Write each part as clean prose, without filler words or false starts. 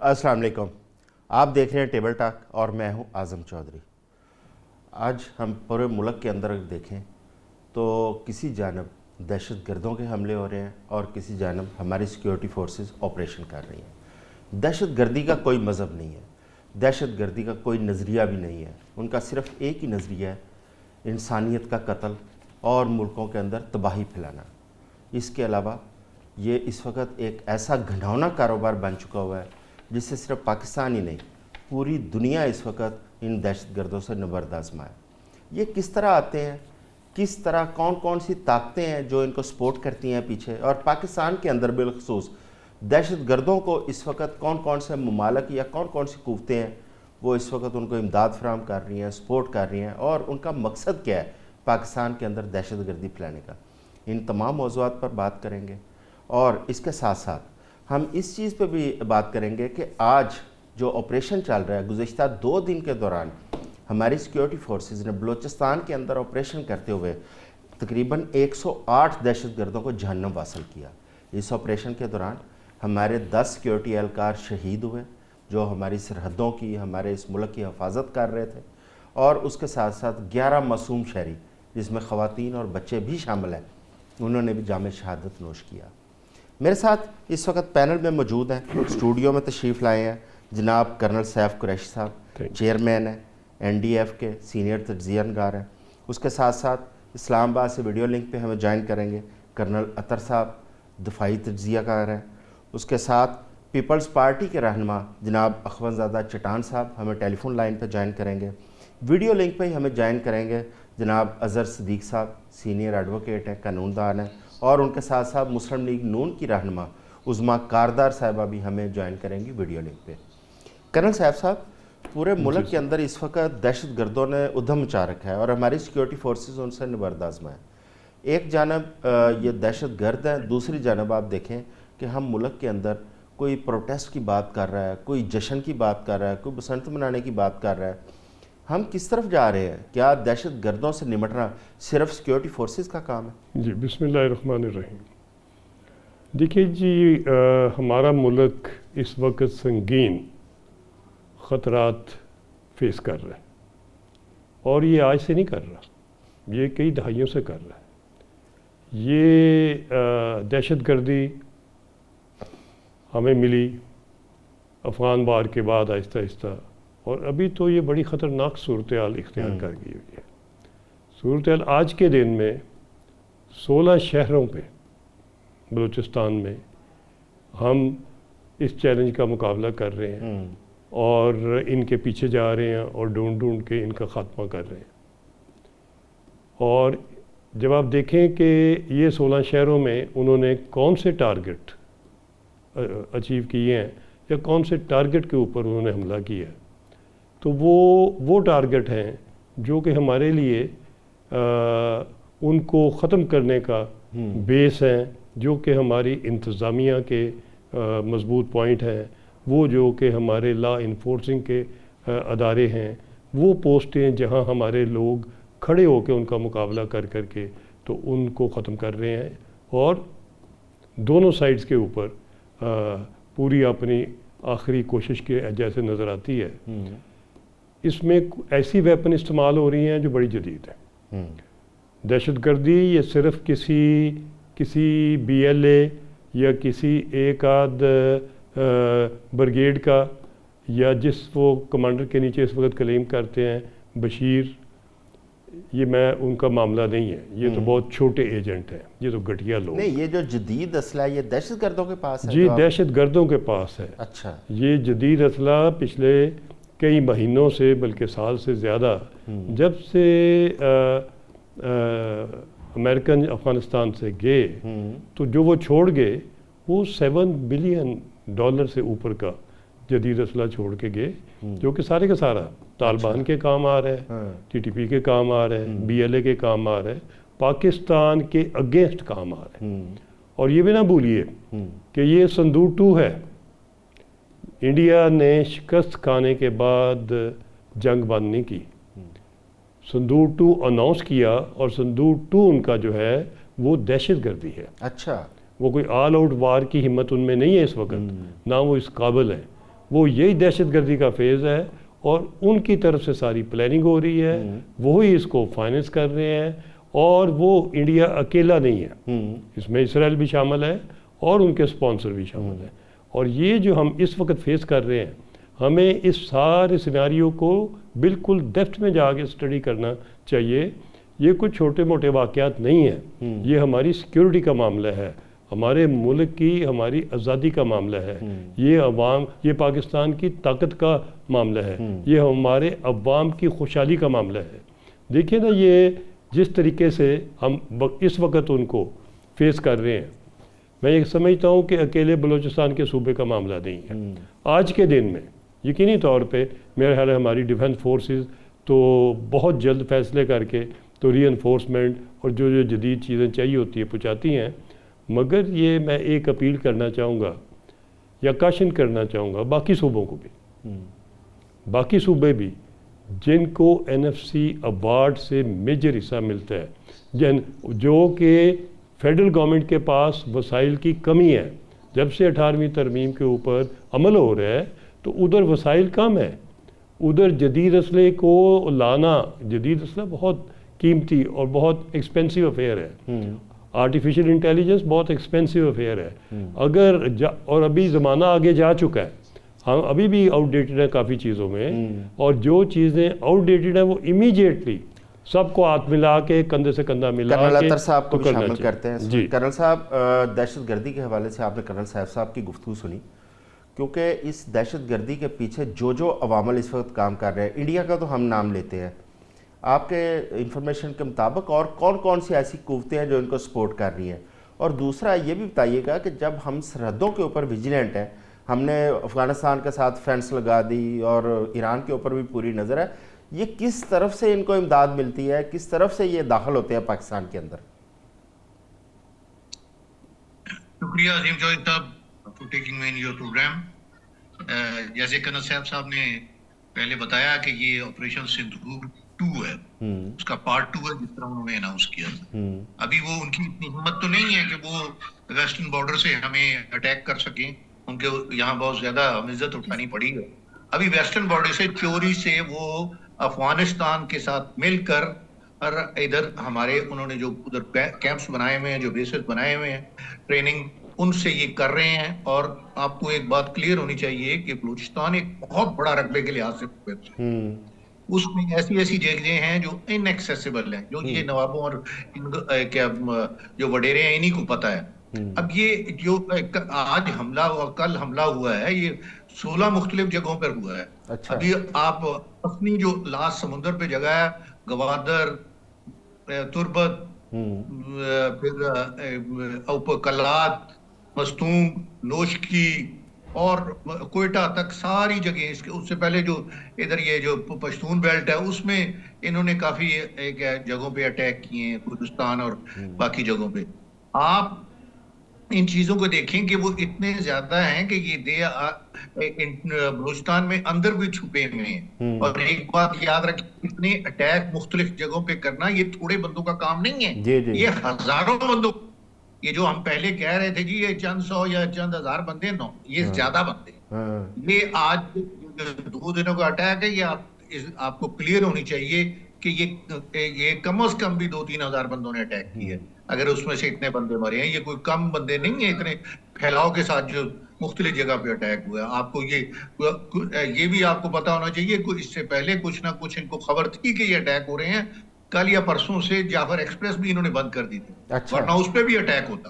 السلام علیکم، آپ دیکھ رہے ہیں ٹیبل ٹاک اور میں ہوں اعظم چودھری۔ آج ہم پورے ملک کے اندر دیکھیں تو کسی جانب دہشت گردوں کے حملے ہو رہے ہیں اور کسی جانب ہماری سیکیورٹی فورسز آپریشن کر رہی ہیں۔ دہشت گردی کا کوئی مذہب نہیں ہے، دہشت گردی کا کوئی نظریہ بھی نہیں ہے، ان کا صرف ایک ہی نظریہ ہے، انسانیت کا قتل اور ملکوں کے اندر تباہی پھیلانا۔ اس کے علاوہ یہ اس وقت ایک ایسا گھناؤنا کاروبار بن چکا ہوا ہے جس سے صرف پاکستان ہی نہیں، پوری دنیا اس وقت ان دہشت گردوں سے نبرد آزما ہے۔ یہ کس طرح آتے ہیں، کس طرح کون سی طاقتیں ہیں جو ان کو سپورٹ کرتی ہیں پیچھے، اور پاکستان کے اندر بالخصوص دہشت گردوں کو اس وقت کون سے ممالک یا کون سی قوتیں ہیں وہ اس وقت ان کو امداد فراہم کر رہی ہیں، سپورٹ کر رہی ہیں، اور ان کا مقصد کیا ہے پاکستان کے اندر دہشت گردی پھیلانے کا۔ ان تمام موضوعات پر بات کریں گے اور اس کے ساتھ ساتھ ہم اس چیز پہ بھی بات کریں گے کہ آج جو آپریشن چل رہا ہے، گزشتہ 2 دن کے دوران ہماری سیکیورٹی فورسز نے بلوچستان کے اندر آپریشن کرتے ہوئے تقریباً 108 دہشت گردوں کو جہنم واصل کیا۔ اس آپریشن کے دوران ہمارے 10 سیکیورٹی اہلکار شہید ہوئے جو ہماری سرحدوں کی، ہمارے اس ملک کی حفاظت کر رہے تھے، اور اس کے ساتھ ساتھ 11 معصوم شہری جس میں خواتین اور بچے بھی شامل ہیں، انہوں نے بھی جامِ شہادت نوش کیا۔ میرے ساتھ اس وقت پینل میں موجود ہیں، اسٹوڈیو میں تشریف لائے ہیں جناب کرنل سیف قریشی صاحب، چیئرمین ہیں NDF کے، سینئر تجزیہ نگار ہیں۔ اس کے ساتھ ساتھ اسلام آباد سے ویڈیو لنک پہ ہمیں جوائن کریں گے کرنل اطہر صاحب، دفاعی تجزیہ کار ہیں۔ اس کے ساتھ پیپلز پارٹی کے رہنما جناب اخوند زادہ چٹان صاحب ہمیں ٹیلی فون لائن پہ جوائن کریں گے۔ ویڈیو لنک پہ ہی ہمیں جوائن کریں گے جناب اظہر صدیق صاحب، سینئر ایڈوکیٹ ہیں، قانون دان ہیں، اور ان کے ساتھ ساتھ مسلم لیگ نون کی رہنما عظمیٰ کاردار صاحبہ بھی ہمیں جوائن کریں گی ویڈیو لنک پہ۔ کرنل صاحب، پورے ملک کے اندر اس وقت دہشت گردوں نے ادھم مچا رکھا ہے اور ہماری سیکیورٹی فورسز ان سے نبرد آزما ہے۔ ایک جانب یہ دہشت گرد ہیں، دوسری جانب آپ دیکھیں کہ ہم ملک کے اندر کوئی پروٹیسٹ کی بات کر رہا ہے، کوئی جشن کی بات کر رہا ہے، کوئی بسنت منانے کی بات کر رہا ہے۔ ہم کس طرف جا رہے ہیں؟ کیا دہشت گردوں سے نمٹنا صرف سیکیورٹی فورسز کا کام ہے؟ جی، بسم اللہ الرحمن الرحیم۔ دیکھیے جی، ہمارا ملک اس وقت سنگین خطرات فیس کر رہا ہے، اور یہ آج سے نہیں کر رہا، یہ کئی دہائیوں سے کر رہا ہے۔ یہ دہشت گردی ہمیں ملی افغان وار کے بعد آہستہ آہستہ، اور ابھی تو یہ بڑی خطرناک صورتحال اختیار کر گئی ہوئی ہے۔ صورتحال آج کے دن میں 16 شہروں پہ بلوچستان میں ہم اس چیلنج کا مقابلہ کر رہے ہیں اور ان کے پیچھے جا رہے ہیں اور ڈھونڈ کے ان کا خاتمہ کر رہے ہیں۔ اور جب آپ دیکھیں کہ یہ 16 شہروں میں انہوں نے کون سے ٹارگٹ اچیو کیے ہیں یا کون سے ٹارگٹ کے اوپر انہوں نے حملہ کیا ہے، تو وہ ٹارگٹ ہیں جو کہ ہمارے لیے ان کو ختم کرنے کا بیس ہیں، جو کہ ہماری انتظامیہ کے مضبوط پوائنٹ ہیں، وہ جو کہ ہمارے لا انفورسنگ کے ادارے ہیں، وہ پوسٹیں جہاں ہمارے لوگ کھڑے ہو کے ان کا مقابلہ کر کے تو ان کو ختم کر رہے ہیں، اور دونوں سائڈز کے اوپر پوری اپنی آخری کوشش کے جیسے نظر آتی ہے۔ اس میں ایسی ویپن استعمال ہو رہی ہیں جو بڑی جدید ہیں۔ دہشت گردی یہ صرف کسی BLA یا کسی ایک آدھ برگیڈ کا، یا جس وہ کمانڈر کے نیچے اس وقت کلیم کرتے ہیں بشیر، یہ میں ان کا معاملہ نہیں ہے، یہ تو بہت چھوٹے ایجنٹ ہیں، یہ تو گھٹیا لوگ۔ نہیں، یہ جو جدید اسلحہ یہ دہشت گردوں کے پاس ہے؟ جی، دہشت گردوں کے پاس ہے۔ اچھا، یہ جدید اسلحہ پچھلے کئی مہینوں سے بلکہ سال سے زیادہ، جب سے امریکن افغانستان سے گئے تو جو وہ چھوڑ گئے وہ $7 بلین سے اوپر کا جدید اسلحہ چھوڑ کے گئے، جو کہ سارے کا سارا طالبان کے کام آ رہا ہے، TTP کے کام آ رہا ہے، BLA کے کام آ رہا ہے، پاکستان کے اگینسٹ کام آ رہا ہے۔ اور یہ بھی نہ بھولیے کہ یہ صندوق 2 ہے۔ انڈیا نے شکست کھانے کے بعد جنگ بند نہیں کی، صندوق 2 اناؤنس کیا، اور صندوق 2 ان کا جو ہے وہ دہشت گردی ہے۔ اچھا، وہ کوئی آل آؤٹ وار کی ہمت ان میں نہیں ہے اس وقت، نہ وہ اس قابل ہیں۔ وہ یہی دہشت گردی کا فیز ہے اور ان کی طرف سے ساری پلاننگ ہو رہی ہے، وہی اس کو فائننس کر رہے ہیں، اور وہ انڈیا اکیلا نہیں ہے، اس میں اسرائیل بھی شامل ہے اور ان کے سپانسر بھی شامل ہیں۔ اور یہ جو ہم اس وقت فیس کر رہے ہیں، ہمیں اس سارے سیناریو کو بالکل ڈیپتھ میں جا کے اسٹڈی کرنا چاہیے۔ یہ کچھ چھوٹے موٹے واقعات نہیں ہیں، یہ ہماری سیکیورٹی کا معاملہ ہے، ہمارے ملک کی ہماری آزادی کا معاملہ ہے، یہ عوام، یہ پاکستان کی طاقت کا معاملہ ہے، یہ ہمارے عوام کی خوشحالی کا معاملہ ہے۔ دیکھیں نا، یہ جس طریقے سے ہم اس وقت ان کو فیس کر رہے ہیں، میں یہ سمجھتا ہوں کہ اکیلے بلوچستان کے صوبے کا معاملہ نہیں ہے۔ آج کے دن میں یقینی طور پہ میرے خیال ہے ہماری ڈیفنس فورسز تو بہت جلد فیصلے کر کے تو ری انفورسمنٹ اور جو جدید چیزیں چاہیے ہوتی ہیں پہنچاتی ہیں، مگر یہ میں ایک اپیل کرنا چاہوں گا یا کاشن کرنا چاہوں گا باقی صوبوں کو بھی، باقی صوبے بھی جن کو NFC ایوارڈ سے میجر حصہ ملتا ہے، جو کہ فیڈرل گورنمنٹ کے پاس وسائل کی کمی ہے، جب سے 18ویں ترمیم کے اوپر عمل ہو رہا ہے تو ادھر وسائل کم ہے، ادھر جدید اسلحے کو لانا، جدید اسلحہ بہت قیمتی اور بہت ایکسپینسو افیئر ہے، آرٹیفیشل انٹیلیجنس بہت ایکسپینسو افیئر ہے، اور ابھی زمانہ آگے جا چکا ہے، ہم ابھی بھی آؤٹ ڈیٹڈ ہیں کافی چیزوں میں، اور جو چیزیں آؤٹ ڈیٹڈ ہیں وہ امیجیٹلی سب کو ہاتھ ملا کے کندھے سے کندھا ملا کے کرنل اطہر صاحب کو بھی کرنا شامل چاہیے۔ کرتے ہیں۔ جی کرنل صاحب، دہشت گردی کے حوالے سے آپ نے کرنل صاحب کی گفتگو سنی، کیونکہ اس دہشت گردی کے پیچھے جو عوامل اس وقت کام کر رہے ہیں، انڈیا کا تو ہم نام لیتے ہیں، آپ کے انفارمیشن کے مطابق اور کون کون سی ایسی قوتیں ہیں جو ان کو سپورٹ کر رہی ہیں؟ اور دوسرا یہ بھی بتائیے گا کہ جب ہم سرحدوں کے اوپر ویجیلنٹ ہیں، ہم نے افغانستان کے ساتھ فینس لگا دی اور ایران کے اوپر بھی پوری نظر ہے، یہ کس طرف سے ان کو امداد ملتی ہے، کس طرف سے یہ داخل ہوتے ہیں پاکستان کے اندر؟ شکریہ عظیم چودھری صاحب for taking me in your programme. جیسے کرنل صاحب نے پہلے بتایا کہ یہ آپریشن سندھور 2 ہے، اس کا پارٹ 2 ہے، جس طرح انہوں نے اناؤنس کیا تھا۔ ابھی وہ ان کی اتنی ہمت تو نہیں ہے کہ وہ ویسٹرن بارڈر سے ہمیں اٹیک کر سکیں، ان کے یہاں بہت زیادہ عزت اٹھانی پڑی ہے۔ ابھی ویسٹرن بارڈر سے چوری سے وہ افغانستان کے ساتھ مل کر اور ادھر ہمارے انہوں نے جو ادھر کیمپس بنائے ہوئے ہیں، جو بیسز بنائے ہوئے ہیں ٹریننگ، ان سے یہ کر رہے ہیں۔ اور آپ کو ایک بات کلیئر ہونی چاہیے کہ بلوچستان ایک بہت بڑا رقبے کے لحاظ سے اس میں ایسی جگہیں ہیں جو ان ایکسیسیبل ہیں، جو یہ نوابوں اور جو وڈیرے ہیں انہی کو پتہ ہے۔ اب یہ جو آج حملہ اور کل حملہ ہوا ہے، یہ 16 مختلف جگہوں پر ہوا ہے۔ ابھی آپ اپنی جو لاس سمندر پہ جگہ ہے، گوادر، تربت، پھر کلات، مستونگ، نوشکی اور کوئٹہ تک ساری جگہیں، اس سے پہلے جو ادھر یہ جو پشتون بیلٹ ہے اس میں انہوں نے کافی جگہوں پہ اٹیک کیے ہیں، کردستان اور باقی جگہوں پہ۔ آپ ان چیزوں کو دیکھیں کہ وہ اتنے زیادہ ہیں کہ یہ بلوچستان میں اندر بھی چھپے ہوئے ہیں۔ اور ایک بات یاد رکھیں، اتنے اٹیک مختلف جگہوں پہ کرنا یہ تھوڑے بندوں کا کام نہیں ہے، یہ ہزاروں بندوں، یہ جو ہم پہلے کہہ رہے تھے جی یہ چند سو یا چند ہزار بندے، نو، یہ زیادہ بندے۔ یہ آج 2 دنوں کا اٹیک ہے، یہ آپ کو کلیئر ہونی چاہیے کہ یہ کم از کم بھی 2-3 ہزار بندوں نے اٹیک کی ہے، اگر اس میں سے اتنے بندے مرے ہیں۔ یہ کوئی کم بندے نہیں ہیں، اتنے پھیلاؤ کے ساتھ جو مختلف جگہ پہ اٹیک ہوا ہے۔ آپ کو یہ بھی آپ کو پتا ہونا چاہیے کہ اس سے پہلے کچھ نہ کچھ ان کو خبر تھی کہ یہ اٹیک ہو رہے ہیں۔ کل یا پرسوں سے جعفر ایکسپریس بھی انہوں نے بند کر دی تھی، ورنہ اس پہ بھی اٹیک ہوتا۔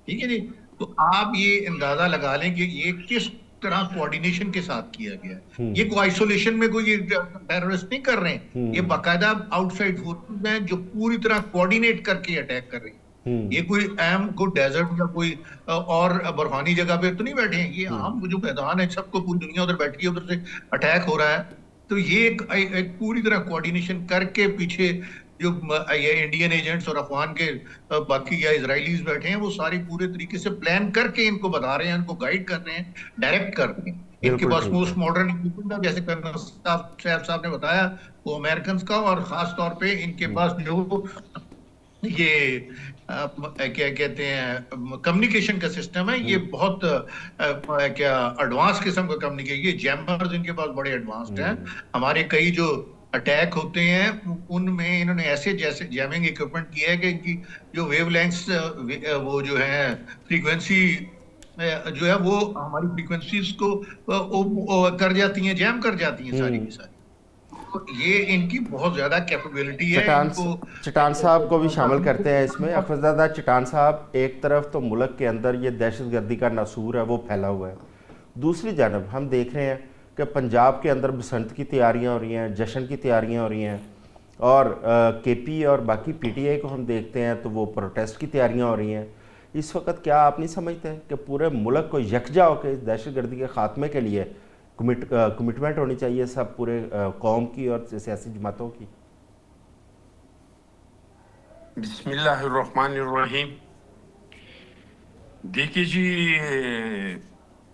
ٹھیک ہے جی، تو آپ یہ اندازہ لگا لیں کہ یہ کس طرح کوارڈینیشن کے ساتھ کیا گیا ہے۔ یہ کوئی آئسولیشن میں کوئی ٹیررسٹ نہیں کر رہے ہیں، یہ باقاعدہ آؤٹ سائڈ فورسز ہیں جو پوری طرح کوارڈینیٹ کر کے اٹیک کر رہی ہیں۔ یہ کوئی اہم کوئی ڈیزرٹ یا کوئی اور برفانی جگہ پہ تو نہیں بیٹھے ہیں، یہ عام جو میدان ہے، سب کو پوری دنیا ادھر بیٹھی ہے، ادھر سے اٹیک ہو رہا ہے۔ تو یہ ایک پوری طرح کوارڈینیشن کر کے پیچھے جو یہ انڈین ایجنٹس اور افغان کے باقی یا اسرائیلیز بیٹھے ہیں، وہ ساری پورے طریقے سے پلان کر کے ان کو بتا رہے ہیں، ان کو گائیڈ کر رہے ہیں، ڈائریکٹ کر رہے ہیں۔ ان کے پاس موسٹ ماڈرن اکوپمنٹ ہے، جیسے کرنل صاحب نے بتایا، وہ امریکنز کا، اور خاص طور پہ ان کے پاس جو یہ کیا کہتے ہیں کمیونیکیشن کا سسٹم ہے، یہ بہت کیا ایڈوانس قسم کا کمیونیکیشن، یہ جیمرز ان کے پاس بڑے ایڈوانسڈ ہیں. ہمارے کئی جو اٹیک ہوتے ہیں ان میں انہوں نے ایسے جیسے جیمنگ اکوپمنٹ کیا ہے کہ ان کی جو ویو لینگس وہ جو ہے فریکوینسی جو ہے وہ ہماری فریکوینسیز کو کر جاتی ہیں، جیم کر جاتی ہیں ساری کی ساری. یہ ان کی بہت زیادہ کیپیبلٹی ہے. ان کو چٹان صاحب کو بھی شامل کرتے ہیں اس میں. اخوذزادہ چٹان صاحب، ایک طرف تو ملک کے اندر یہ دہشت گردی کا ناسور ہے وہ پھیلا ہوا ہے، دوسری جانب ہم دیکھ رہے ہیں کہ پنجاب کے اندر بسنت کی تیاریاں ہو رہی ہیں، جشن کی تیاریاں ہو رہی ہیں، اور کے پی اور باقی پی ٹی آئی کو ہم دیکھتے ہیں تو وہ پروٹیسٹ کی تیاریاں ہو رہی ہیں. اس وقت کیا آپ نہیں سمجھتے کہ پورے ملک کو یکجا ہو کے اس دہشت گردی کے خاتمے کے لیے کمٹمنٹ ہونی چاہیے سب پورے قوم کی اور سیاسی جماعتوں کی؟ بسم اللہ الرحمن الرحیم. دیکھیے جی،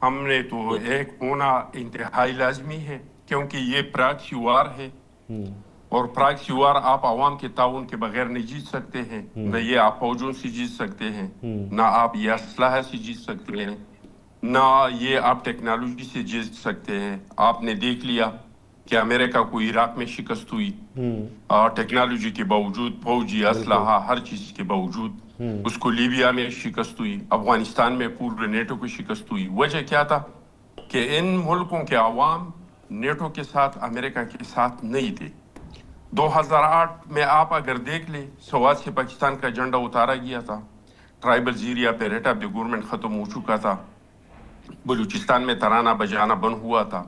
ہم نے تو ایک ہونا انتہائی لازمی ہے، کیونکہ یہ پراکسی وار ہے، اور پراکسی وار آپ عوام کے تعاون کے بغیر نہیں جیت سکتے ہیں. نہ یہ آپ فوجوں سے جیت سکتے ہیں، نہ آپ یہ اسلحہ سے جیت سکتے ہیں، نہ یہ آپ ٹیکنالوجی سے جیت سکتے ہیں. آپ نے دیکھ لیا کہ امریکہ کو عراق میں شکست ہوئی، ٹیکنالوجی کے باوجود، فوجی اسلحہ ہر چیز کے باوجود. اس کو لیبیا میں شکست ہوئی، افغانستان میں پورے نیٹو کو شکست ہوئی. وجہ کیا تھا کہ ان ملکوں کے عوام نیٹو کے ساتھ، امریکہ کے ساتھ نہیں تھے. 2008 میں آپ اگر دیکھ لیں، سوات سے پاکستان کا جھنڈا اتارا گیا تھا، ٹرائبل ایریا پہ ریٹ آف دی گورنمنٹ ختم ہو چکا تھا، بلوچستان میں ترانہ بجانا بند ہوا تھا.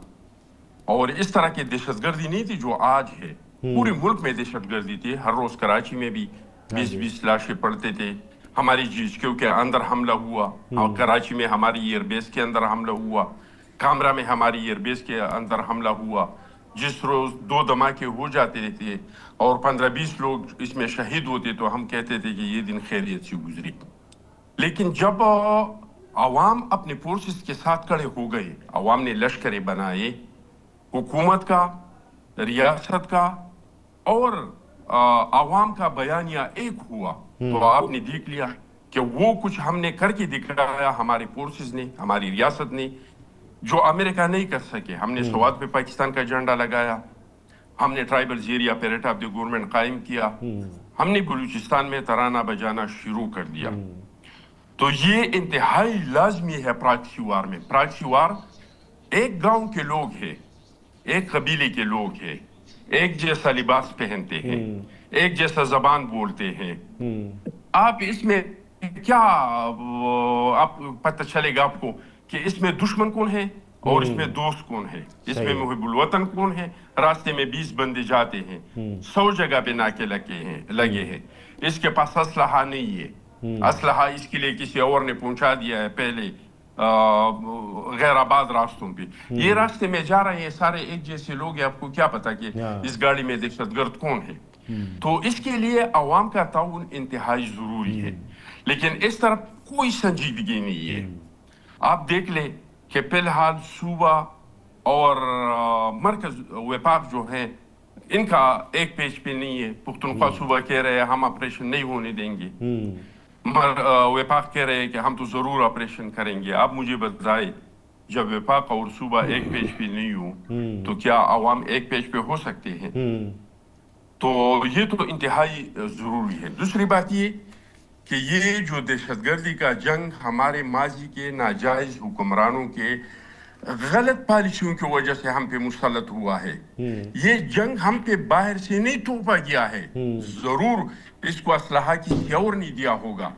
اور اس طرح کی دہشت گردی نہیں تھی جو آج ہے. پورے ملک میں دہشت گردی تھی. ہر روز کراچی میں بھی 20 لاشیں پڑتے تھے. ہماری GHQ کے اندر حملہ ہوا، کراچی میں ہماری ایئر بیس کے اندر حملہ ہوا، کامرا میں ہماری ایئر بیس کے اندر حملہ ہوا. جس روز 2 دھماکے ہو جاتے تھے اور 15-20 لوگ اس میں شہید ہوتے تو ہم کہتے تھے کہ یہ دن خیریت سے گزری. لیکن جب عوام اپنے فورسز کے ساتھ کھڑے ہو گئے، عوام نے لشکریں بنائے، حکومت کا، ریاست کا اور عوام کا بیانیہ ایک ہوا، تو آپ نے دیکھ لیا کہ وہ کچھ ہم نے کر کے دکھایا، ہمارے فورسز نے، ہماری ریاست نے، جو امریکہ نہیں کر سکے. ہم نے سوات پہ پاکستان کا جھنڈا لگایا، ہم نے ٹرائبل ایریا پہ ریٹ آف دی گورنمنٹ قائم کیا، ہم نے بلوچستان میں ترانہ بجانا شروع کر دیا. تو یہ انتہائی لازمی ہے پراکسی وار میں. پراکسی وار ایک گاؤں کے لوگ ہیں، ایک قبیلے کے لوگ ہیں، ایک جیسا لباس پہنتے ہیں، ایک جیسا زبان بولتے ہیں. آپ اس میں کیا آپ پتہ چلے گا آپ کو کہ اس میں دشمن کون ہے اور اس میں دوست کون ہے، اس میں محب الوطن کون ہے. راستے میں 20 بندے جاتے ہیں، 100 جگہ پہ ناکے لگے ہیں، اس کے پاس اسلحہ نہیں ہے. اسلحہ اس کے لیے کسی اور نے پہنچا دیا ہے پہلے غیر آباد راستوں پہ. یہ راستے میں جا رہے ہیں سارے ایک جیسے لوگ ہیں، آپ کو کیا پتا کہ اس گاڑی میں دہشت گرد کون ہے. تو اس کے لیے عوام کا تعاون انتہائی ضروری ہے، لیکن اس طرف کوئی سنجیدگی نہیں ہے. آپ دیکھ لیں کہ فی الحال صوبہ اور مرکز وفاق جو ہے ان کا ایک پیج پہ نہیں ہے. پختونخوا صوبہ کہہ رہے ہیں ہم آپریشن نہیں ہونے دیں گے، وفاق کہہ رہے ہیں کہ ہم تو ضرور آپریشن کریں گے. آپ مجھے بتائیں، جب وفاق اور صوبہ ایک پیج پہ نہیں ہوں تو کیا عوام ایک پیج پہ ہو سکتے ہیں؟ تو یہ تو انتہائی ضروری ہے. دوسری بات یہ کہ یہ جو دہشت گردی کا جنگ ہمارے ماضی کے ناجائز حکمرانوں کے غلط پالیسیوں کی وجہ سے ہم پہ مسلط ہوا ہے. یہ جنگ ہم پہ باہر سے نہیں تھوپا گیا ہے. ضرور اس کو اسلحہ کسی اور نہیں دیا ہوگا،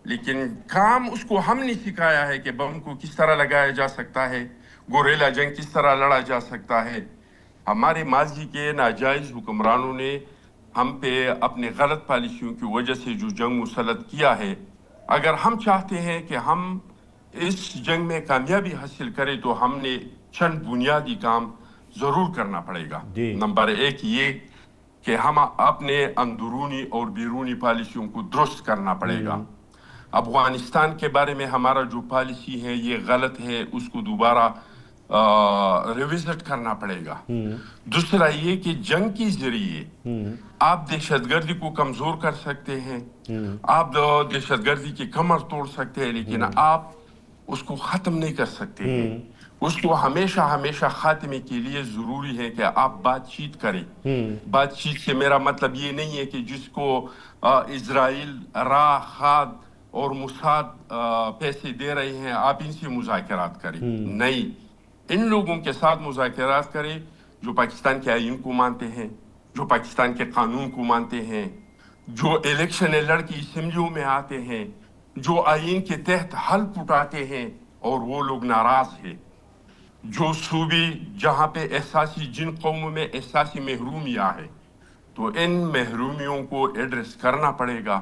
لیکن کام اس کو ہم نے سکھایا ہے کہ بم کو کس طرح لگایا جا سکتا ہے، گوریلا جنگ کس طرح لڑا جا سکتا ہے. ہمارے ماضی کے ناجائز حکمرانوں نے ہم پہ اپنے غلط پالیسیوں کی وجہ سے جو جنگ مسلط کیا ہے، اگر ہم چاہتے ہیں کہ ہم اس جنگ میں کامیابی حاصل کریں تو ہم نے چند بنیادی کام ضرور کرنا پڑے گا. نمبر 1 یہ کہ ہم اپنے اندرونی اور بیرونی پالیسیوں کو درست کرنا پڑے گا. افغانستان کے بارے میں ہمارا جو پالیسی ہے یہ غلط ہے، اس کو دوبارہ ریوزٹ کرنا پڑے گا. دوسرا یہ کہ جنگ کے ذریعے آپ دہشت گردی کو کمزور کر سکتے ہیں, آپ دہشت گردی کی کمر توڑ سکتے ہیں, لیکن آپ اس کو ختم نہیں کر سکتے ہیں. اس کو ہمیشہ خاتمے کے لیے ضروری ہے کہ آپ بات چیت کریں. بات چیت سے میرا مطلب یہ نہیں ہے کہ جس کو اسرائیل راہ خاد اور موساد پیسے دے رہے ہیں آپ ان سے مذاکرات کریں. نہیں, ان لوگوں کے ساتھ مذاکرات کریں جو پاکستان کے آئین کو مانتے ہیں, جو پاکستان کے قانون کو مانتے ہیں, جو الیکشن لڑ کے اسمبلیوں میں آتے ہیں, جو آئین کے تحت حلف اٹھاتے ہیں. اور وہ لوگ ناراض ہیں جو صوبے جہاں پہ جن قوموں میں احساسی محرومیاں ہے, تو ان محرومیوں کو ایڈریس کرنا پڑے گا,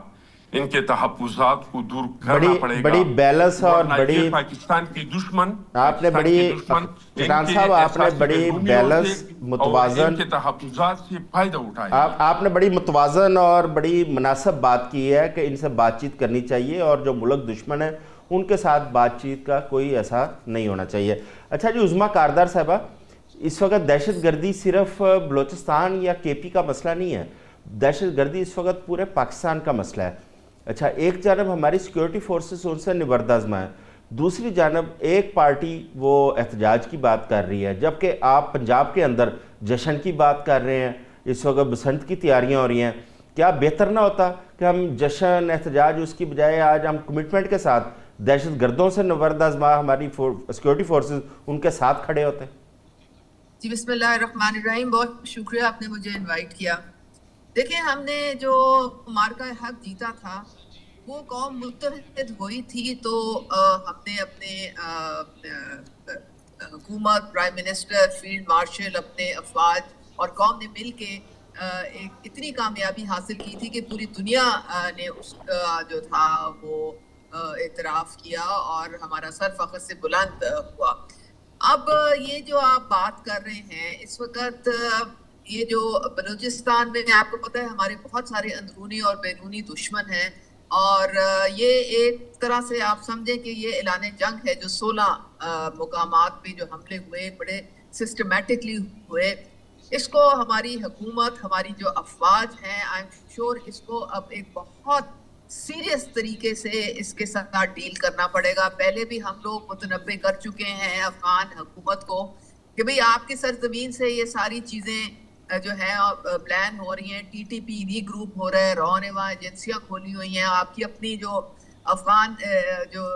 ان کے تحفظات کو دور کرنا پڑے گا. بڑی بیلنس اور بڑی پاکستان کے دشمن, آپ نے بڑی چٹان صاحب آپ نے بڑی بیلنس متوازن کے تحفظات سے فائدہ اٹھائے. آپ نے بڑی متوازن اور بڑی مناسب بات کی ہے کہ ان سے بات چیت کرنی چاہیے اور جو ملک دشمن ہے ان کے ساتھ بات چیت کا کوئی ایسا نہیں ہونا چاہیے. اچھا جی, عظمیٰ کاردار صاحبہ, اس وقت دہشت گردی صرف بلوچستان یا کے پی کا مسئلہ نہیں ہے, دہشت گردی اس وقت پورے پاکستان کا مسئلہ ہے. اچھا, ایک جانب ہماری سیکیورٹی فورسز ان سے نبرد آزما ہے, دوسری جانب ایک پارٹی وہ احتجاج کی بات کر رہی ہے, جبکہ آپ پنجاب کے اندر جشن کی بات کر رہے ہیں. اس وقت بسنت کی تیاریاں ہو رہی ہیں. کیا بہتر نہ ہوتا کہ ہم جشن احتجاج اس کی بجائے آج ہم کمٹمنٹ کے ساتھ دہشت گردوں سے نبرد آزما ہماری سیکیورٹی فورسز ان کے ساتھ کھڑے ہوتے ہیں؟ جی, بسم اللہ الرحمن الرحیم. بہت شکریہ آپ نے مجھے انوائٹ کیا. دیکھیں, ہم نے جو مارکہ حق جیتا تھا وہ قوم متحد ہوئی تھی, تو ہم نے اپنے حکومت, پرائم منسٹر, فیلڈ مارشل, اپنے افواج اور قوم نے مل کے ایک اتنی کامیابی حاصل کی تھی کہ پوری دنیا نے اس کا جو تھا وہ اعتراف کیا اور ہمارا سر فخر سے بلند ہوا. اب یہ جو آپ بات کر رہے ہیں اس وقت, یہ جو بلوچستان میں آپ کو پتہ ہے ہمارے بہت سارے اندرونی اور بیرونی دشمن ہیں, اور یہ ایک طرح سے آپ سمجھیں کہ یہ اعلان جنگ ہے جو 16 مقامات پہ جو حملے ہوئے بڑے سسٹمیٹکلی ہوئے. اس کو ہماری حکومت, ہماری جو افواج ہیں, آئی ایم شیور اس کو اب ایک بہت سیریس طریقے سے اس کے ساتھ ڈیل کرنا پڑے گا. پہلے بھی ہم لوگ متنبع کر چکے ہیں افغان حکومت کو کہ بھئی آپ کی سرزمین سے یہ ساری چیزیں جو ہیں پلان ہو رہی ہیں, ٹی ٹی پی ری گروپ ہو رہا ہے, رو نے وہاں ایجنسیاں کھولی ہوئی ہیں, آپ کی اپنی جو افغان جو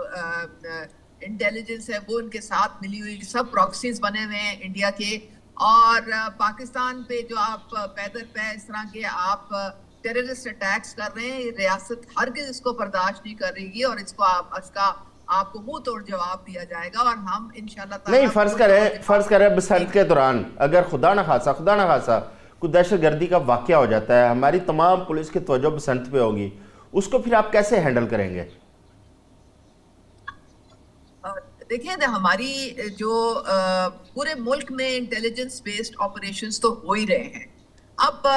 انٹیلیجنس ہے وہ ان کے ساتھ ملی ہوئی, سب پراکسیز بنے ہوئے ہیں انڈیا کے. اور پاکستان پہ جو آپ پیدر پہ اس طرح کے آپ ٹیررسٹ اٹیکس کر رہے ہیں, ریاست ہرگز اس کو برداشت نہیں کر رہی گی, اور اس کو آپ کو منہ توڑ جواب دیا جائے گا. اور ہم انشاءاللہ تعالی نہیں, فرض کریں بسنت کے دوران اگر خدا نہ خاصا کوئی دہشت گردی کا واقعہ ہو جاتا ہے, ہماری تمام پولیس کی توجہ بسنت پہ ہوگی, اس کو پھر آپ کیسے ہینڈل کریں گے؟ دیکھیں, ہماری جو پورے ملک میں انٹیلیجنس بیسڈ آپریشنز تو ہو ہی رہے ہیں. اب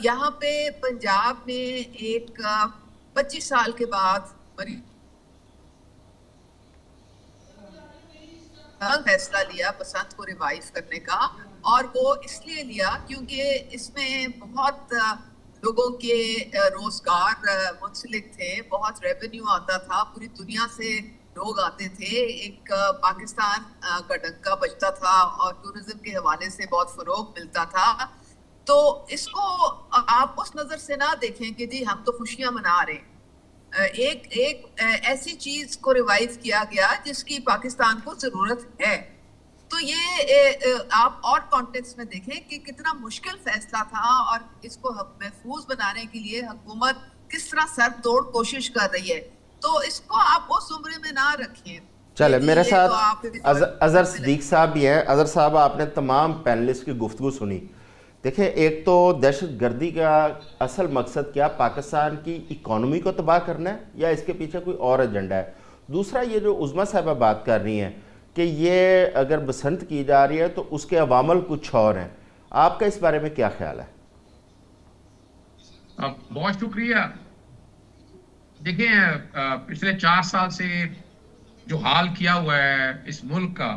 یہاں پہ پنجاب میں ایک 25 سال کے بعد فیصلہ لیا بسنت کو ریوائیو کرنے کا, اور وہ اس لیے لیا کیونکہ اس میں بہت لوگوں کے روزگار منسلک تھے, بہت ریونیو آتا تھا, پوری دنیا سے لوگ آتے تھے, ایک پاکستان کا ڈنکا بجتا تھا اور ٹورزم کے حوالے سے بہت فروغ ملتا تھا. تو اس کو آپ اس نظر سے نہ دیکھیں کہ جی ہم تو خوشیاں منا رہے ہیں. ایک ایسی چیز کو ریوائیو کیا گیا جس کی پاکستان کو ضرورت ہے. تو یہ آپ اور کانٹیکسٹ میں دیکھیں کہ کتنا مشکل فیصلہ تھا, اور اس کو محفوظ بنانے کے لیے حکومت کس طرح سر توڑ کوشش کر رہی ہے. تو اس کو آپ اس عمرے میں نہ رکھیں. چلے, میرے ساتھ اظہر صدیق صاحب بھی ہیں. اظہر صاحب, آپ نے تمام پینلسٹ کی گفتگو سنی. دیکھیں, ایک تو دہشت گردی کا اصل مقصد کیا پاکستان کی اکانومی کو تباہ کرنا ہے یا اس کے پیچھے کوئی اور ایجنڈا ہے؟ دوسرا, یہ جو عظمیٰ صاحبہ بات کر رہی ہیں کہ یہ اگر بسنت کی جا رہی ہے تو اس کے عوامل کچھ اور ہیں, آپ کا اس بارے میں کیا خیال ہے؟ بہت شکریہ. دیکھیں, پچھلے 4 سال سے جو حال کیا ہوا ہے اس ملک کا,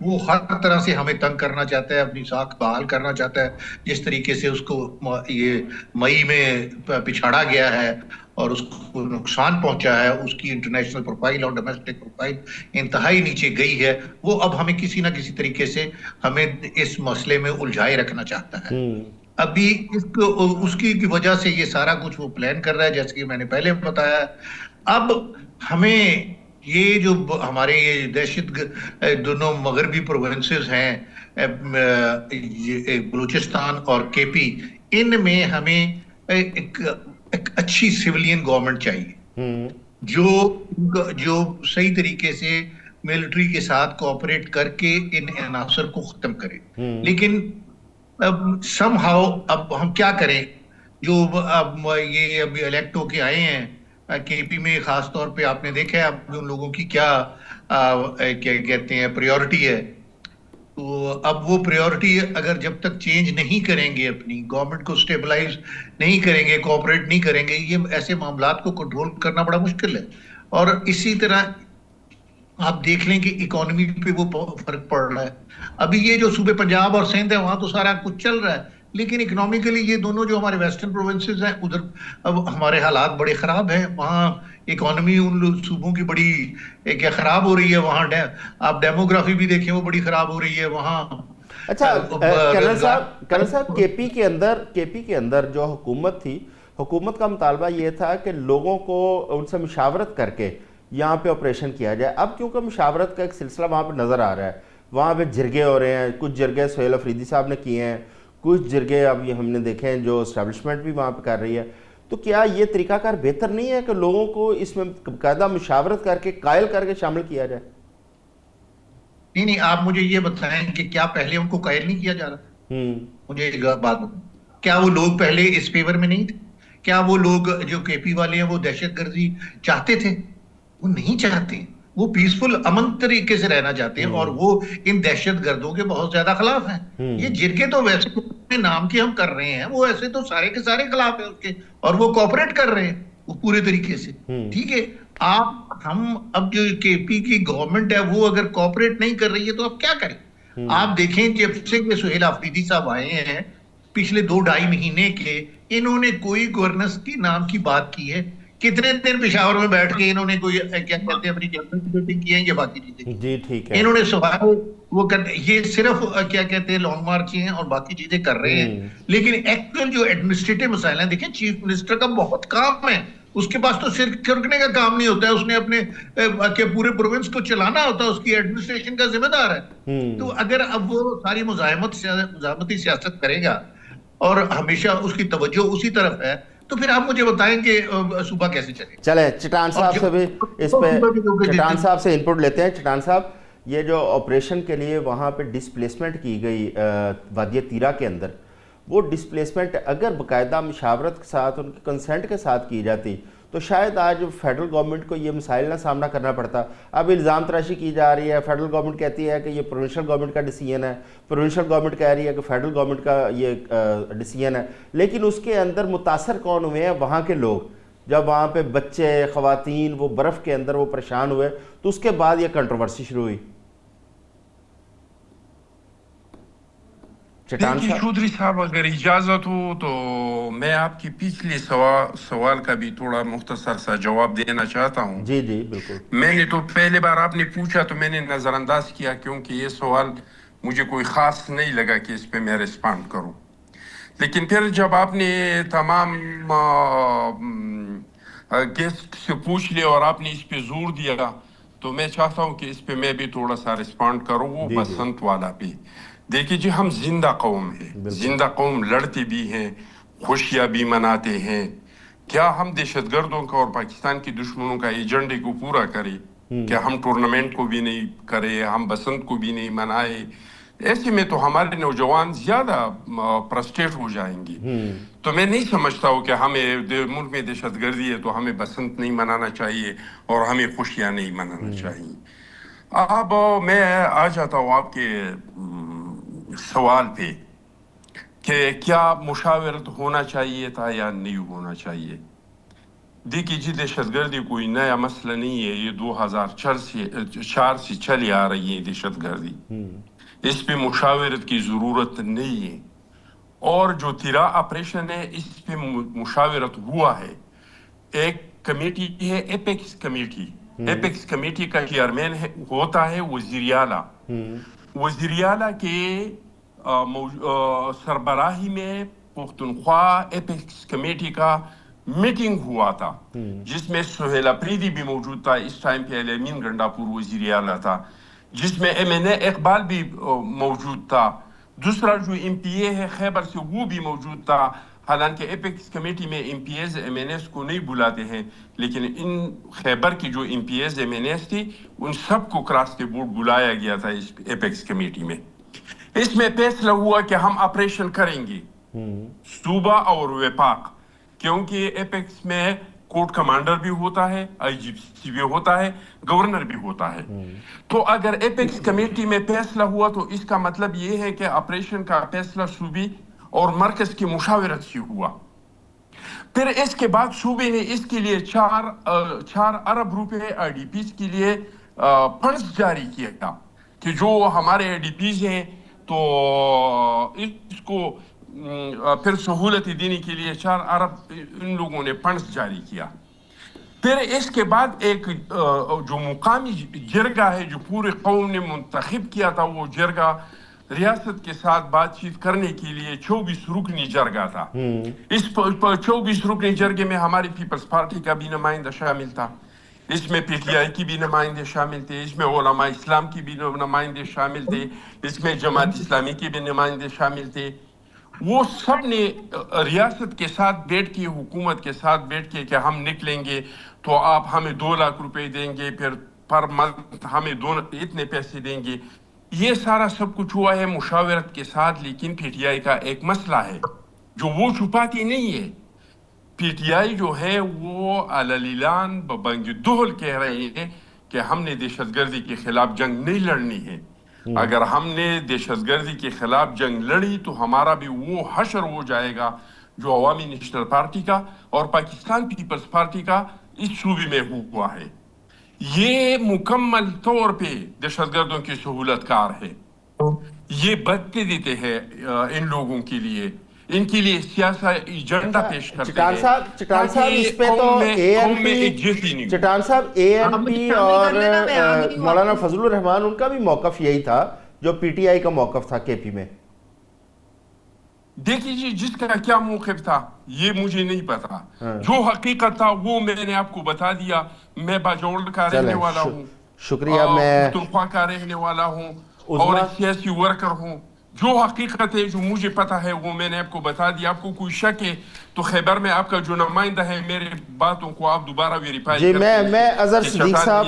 وہ ہر طرح سے ہمیں تنگ کرنا چاہتا ہے, اپنی ساکھ بحال کرنا چاہتا ہے. جس طریقے سے اس کو یہ مئی میں پچھاڑا گیا ہے اور اس کو نقصان پہنچا ہے, اس کی انٹرنیشنل پروفائل اور ڈومیسٹک پروفائل انتہائی نیچے گئی ہے, وہ اب ہمیں کسی نہ کسی طریقے سے ہمیں اس مسئلے میں الجھائے رکھنا چاہتا ہے. ابھی اس کی وجہ سے یہ سارا کچھ وہ پلان کر رہا ہے, جیسے کہ میں نے پہلے بتایا. اب ہمیں یہ جو ہمارے یہ دہشت دونوں مغربی پروونسز ہیں, بلوچستان اور کے پی, ان میں ہمیں ایک اچھی سیولین گورنمنٹ چاہیے جو صحیح طریقے سے ملٹری کے ساتھ کوآپریٹ کر کے ان عناصر کو ختم کرے. لیکن سم ہاؤ اب ہم کیا کریں, جو اب یہ ابھی الیکٹ ہو کے آئے ہیں کے پی میں, خاص طور پہ آپ نے دیکھا ہے اب ان لوگوں کی کیا کہتے ہیں پریورٹی ہے. تو اب وہ پریورٹی اگر جب تک چینج نہیں کریں گے, اپنی گورنمنٹ کو سٹیبلائز نہیں کریں گے, کوآپریٹ نہیں کریں گے, یہ ایسے معاملات کو کنٹرول کرنا بڑا مشکل ہے. اور اسی طرح آپ دیکھ لیں کہ اکانومی پہ وہ فرق پڑ رہا ہے. ابھی یہ جو صوبے پنجاب اور سندھ ہے وہاں تو سارا کچھ چل رہا ہے, لیکن اکنامیکلی یہ دونوں جو ہمارے ویسٹرن پروونسز ہیں ادھر اب ہمارے حالات بڑے خراب ہیں. وہاں اکانومی ان صوبوں کی بڑی کیا خراب ہو رہی ہے. وہاں آپ ڈیموگرافی بھی دیکھیں وہ بڑی خراب ہو رہی ہے وہاں. اچھا کرنل صاحب, کے پی کے اندر جو حکومت تھی, حکومت کا مطالبہ یہ تھا کہ لوگوں کو ان سے مشاورت کر کے یہاں پہ آپریشن کیا جائے. اب کیونکہ مشاورت کا ایک سلسلہ وہاں پہ نظر آ رہا ہے, وہاں پہ جرگے ہو رہے ہیں, کچھ جرگے سہیل افریدی صاحب نے کیے ہیں, کچھ جرگے اب یہ ہم نے دیکھے ہیں جو اسٹیبلشمنٹ بھی وہاں پہ کر رہی ہے. تو کیا یہ طریقہ کار بہتر نہیں ہے کہ لوگوں کو اس میں باقاعدہ مشاورت کر کے قائل کر کے شامل کیا جائے؟ نہیں, آپ مجھے یہ بتائیں کہ کیا پہلے ان کو قائل نہیں کیا جا رہا؟ مجھے ایک بات بتائیں, کیا وہ لوگ پہلے اس فیور میں نہیں تھے؟ کیا وہ لوگ جو کے پی والے ہیں وہ دہشت گردی چاہتے تھے؟ وہ نہیں چاہتے, وہ پیسفل امن طریقے سے رہنا چاہتے ہیں, اور وہ ان دہشت گردوں کے بہت زیادہ خلاف ہیں. یہ جرگے تو ویسے نام کے ہم کر رہے ہیں, وہ ایسے تو سارے کے سارے خلاف ہیں اس کے, اور وہ کوآپریٹ کر رہے ہیں وہ پورے طریقے سے. ٹھیک ہے, ہم اب جو کے پی کی گورنمنٹ ہے وہ اگر کوآپریٹ نہیں کر رہی ہے تو اب کیا کریں؟ آپ دیکھیں جب سے کہ سہیل آفریدی صاحب آئے ہیں پچھلے 2-2.5 مہینے کے, انہوں نے کوئی گورننس کی نام کی بات کی ہے؟ کتنے دن پشاور میں بیٹھ کے انہوں نے کوئی کیا کہتے ہیں اپنی میٹنگ کی ہے یا باقی چیزیں؟ جی ٹھیک ہے, انہوں نے سوال وہ کرتے, یہ صرف کیا کہتے ہیں لانگ مارچ ہیں اور باقی چیزیں کر رہے ہیں. لیکن ایکچوئل جو ایڈمنسٹریٹو مسائل ہیں, دیکھیں چیف منسٹر کا بہت کام ہے, اس کے پاس تو صرف چھڑکنے کا کام نہیں ہوتا ہے, اس نے اپنے پورے پروونس کو چلانا ہوتا ہے, اس کی ایڈمنسٹریشن کا ذمہ دار ہے. تو اگر اب وہ ساری مزاحمتی سیاست کرے گا اور ہمیشہ اس کی توجہ اسی طرف ہے, تو پھر آپ مجھے بتائیں کہ صوبہ کیسے چلے. چلیں چٹان صاحب سے بھی اس پہ چٹان صاحب سے انپٹ لیتے ہیں. چٹان صاحب, یہ جو آپریشن کے لیے وہاں پہ ڈسپلیسمنٹ کی گئی وادی تیرا کے اندر, وہ ڈسپلیسمنٹ اگر باقاعدہ مشاورت کے ساتھ ان کے کنسنٹ کے ساتھ کی جاتی تو شاید آج فیڈرل گورنمنٹ کو یہ مسائل نہ سامنا کرنا پڑتا. اب الزام تراشی کی جا رہی ہے, فیڈرل گورنمنٹ کہتی ہے کہ یہ پروونشل گورنمنٹ کا ڈیسیژن ہے, پروونشل گورنمنٹ کہہ رہی ہے کہ فیڈرل گورنمنٹ کا یہ ڈیسیژن ہے, لیکن اس کے اندر متاثر کون ہوئے ہیں؟ وہاں کے لوگ. جب وہاں پہ بچے, خواتین وہ برف کے اندر وہ پریشان ہوئے, تو اس کے بعد یہ کنٹروورسی شروع ہوئی. دیکھیے چودھری صاحب, اگر اجازت ہو تو میں آپ کی پچھلے سوال کا بھی تھوڑا مختصر سا جواب دینا چاہتا ہوں. جی جی بالکل. میں نے تو پہلے بار آپ نے پوچھا تو میں نے نظر انداز کیا, کیونکہ یہ سوال مجھے کوئی خاص نہیں لگا کہ اس پہ میں ریسپانڈ کروں. لیکن پھر جب آپ نے تمام گیسٹ سے پوچھ لیا اور آپ نے اس پہ زور دیا, تو میں چاہتا ہوں کہ اس پہ میں بھی تھوڑا سا ریسپانڈ کروں, وہ بسنت والا پہ. دیکھیے جی, ہم زندہ قوم ہیں, زندہ قوم لڑتے بھی ہیں, خوشیاں بھی مناتے ہیں. کیا ہم دہشت گردوں کا اور پاکستان کی دشمنوں کا ایجنڈے کو پورا کریں؟ کیا ہم ٹورنامنٹ کو بھی نہیں کرے, ہم بسنت کو بھی نہیں منائے؟ ایسے میں تو ہمارے نوجوان زیادہ فرسٹریٹ ہو جائیں گے. تو میں نہیں سمجھتا ہوں کہ ہمیں ملک میں دہشت گردی ہے تو ہمیں بسنت نہیں منانا چاہیے اور ہمیں خوشیاں نہیں منانا چاہیے. اب میں آ جاتا ہوں آپ کے سوال پہ کہ کیا مشاورت ہونا چاہیے تھا یا نہیں ہونا چاہیے. دیکھیے جی دہشت گردی کوئی نیا مسئلہ نہیں ہے، یہ 2004 سے چلی آ رہی ہے دہشت گردی، اس پہ مشاورت کی ضرورت نہیں ہے، اور جو تیرا آپریشن ہے اس پہ مشاورت ہوا ہے۔ ایک کمیٹی ہے ایپیکس کمیٹی، ایپیکس کمیٹی کا چیئرمین ہوتا ہے وزیر اعلیٰ، وزیر اعلیٰ کے سربراہی میں پختونخوا ایپیکس کمیٹی کا میٹنگ ہوا تھا، جس میں سہیل اپریدی بھی موجود تھا، اس ٹائم پہ الیمین گنڈاپور وزیر اعلیٰ تھا، جس میں MNA اقبال بھی موجود تھا، دوسرا جو MPA ہے خیبر سے وہ بھی موجود تھا، حالانکہ ایپیکس کمیٹی میں MPAs MNAs کو نہیں بلاتے ہیں، لیکن ان خیبر کی جو MPAs MNAs تھی ان سب کو کراس کے بورڈ بلایا گیا تھا اس ایپیکس کمیٹی میں۔ اس میں فیصلہ ہوا کہ ہم آپریشن کریں گے صوبہ اور وفاق، کیونکہ ایپیکس میں کورٹ کمانڈر بھی ہوتا ہے، IGP بھی ہوتا ہے، گورنر بھی ہوتا ہے، تو اگر ایپیکس کمیٹی میں فیصلہ ہوا تو اس کا مطلب یہ ہے کہ آپریشن کا فیصلہ صوبی اور مرکز کی مشاورت سے ہوا۔ پھر اس کے بعد صوبے نے اس کے لیے 4 ارب روپے IDPs کے لیے فنڈز جاری کیا کہ جو ہمارے IDPs ہیں تو اس کو پھر سہولتیں دینے کے لیے 4 ارب ان لوگوں نے فنڈز جاری کیا۔ پھر اس کے بعد ایک جو مقامی جرگہ ہے جو پورے قوم نے منتخب کیا تھا، وہ جرگہ ریاست کے ساتھ بات چیت کرنے کے لیے 24 رکنی جرگہ تھا۔ اس 24 رکنی جرگے میں ہماری پیپلز پارٹی کا بھی نمائندہ شامل تھا، اس میں PTI کی بھی نمائندے شامل تھے، اس میں علماء اسلام کی بھی نمائندے شامل تھے، اس میں جماعت اسلامی کے بھی نمائندے شامل تھے۔ وہ سب نے ریاست کے ساتھ بیٹھ کے، حکومت کے ساتھ بیٹھ کے کہ ہم نکلیں گے تو آپ ہمیں 2 لاکھ روپے دیں گے، پھر پر منتھ ہمیں اتنے پیسے دیں گے، یہ سارا سب کچھ ہوا ہے مشاورت کے ساتھ۔ لیکن PTI کا ایک مسئلہ ہے جو وہ چھپاتی نہیں ہے، PTI جو ہے وہ علالان ببنگ دہل کہہ رہے ہیں کہ ہم نے دہشت گردی کے خلاف جنگ نہیں لڑنی ہے، اگر ہم نے دہشت گردی کے خلاف جنگ لڑی تو ہمارا بھی وہ حشر ہو جائے گا جو عوامی نیشنل پارٹی کا اور پاکستان پیپلز پارٹی کا اس صوبے میں ہوا ہے۔ یہ مکمل طور پہ دہشت گردوں کی سہولت کار ہے، یہ بدتے دیتے ہیں ان لوگوں کے لیے، ان کے لیے سیاسی ایجنڈا پیش کرتے چٹان ہیں۔ صاحب اس پہ تو چٹان صاحب ANP اور مولانا فضل الرحمان ان کا بھی موقف یہی تھا جو PTI کا موقف تھا KP میں۔ دیکھیے جی جس کا کیا موقف تھا یہ مجھے نہیں پتا، جو حقیقت تھا وہ میں نے آپ کو بتا دیا۔ میں باجوڑ کا رہنے والا ہوں، شکریہ، میں پختونخوا کا رہنے والا ہوں اور سیاسی ورکر ہوں، جو حقیقت ہے جو مجھے پتا ہے وہ میں نے آپ کو بتا دیا۔ آپ کو کوئی شک ہے تو خیبر میں آپ کا جو نمائندہ ہے میرے باتوں کو آپ دوبارہ ویریفائی جی میں اظہر صدیق صاحب